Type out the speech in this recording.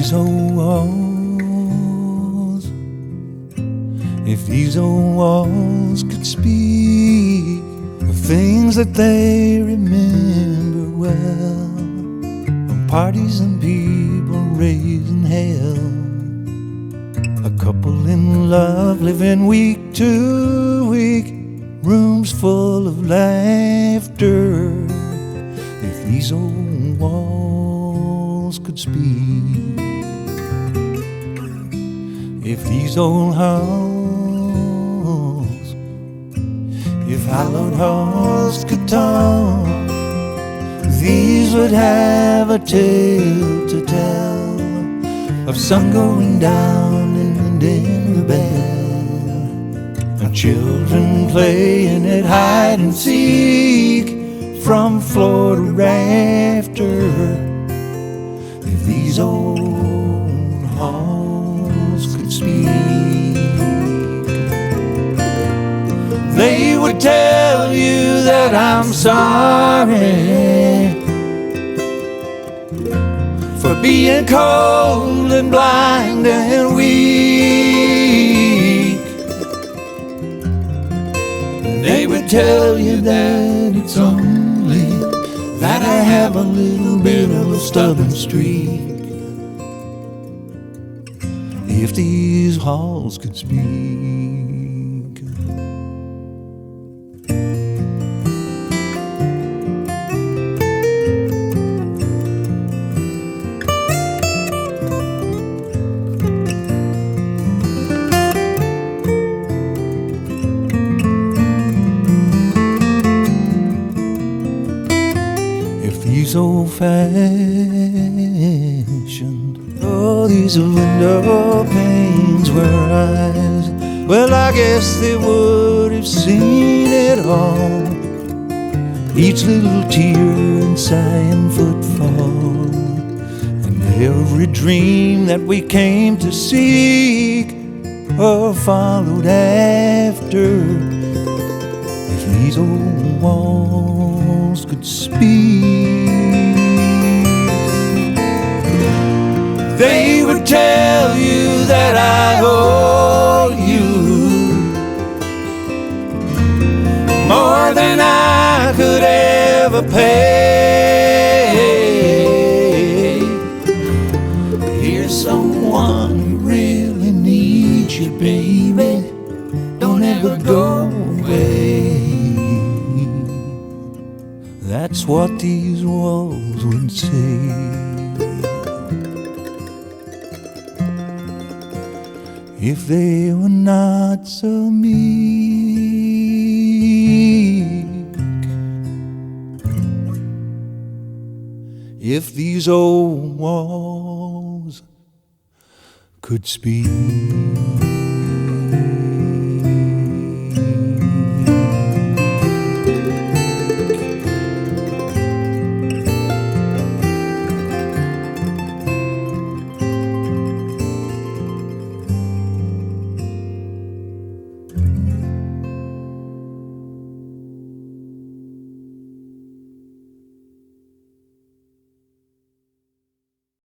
these old walls, if these old walls could speak of things that they remember well, from parties and people raising hell, a couple in love living week to week, rooms full of laughter. If these old walls could speak, if these old halls, if hallowed halls could talk, these would have a tale to tell of sun going down in the dinner bell, and children playing at hide and seek from floor to rafter. If these old halls could speak, they would tell you that I'm sorry for being cold and blind and weak. They would tell you that it's only that I have a little bit of a stubborn streak. If these halls could speak. These old-fashioned, oh, these window panes were eyes, well, I guess they would have seen it all, each little tear and sigh and footfall, and every dream that we came to seek or followed after. If these old walls could speak, they would tell you that I owe you more than I could ever pay. Here's someone who really needs you, baby. Don't ever go away. That's what these walls would say. If they were not so meek, if these old walls could speak.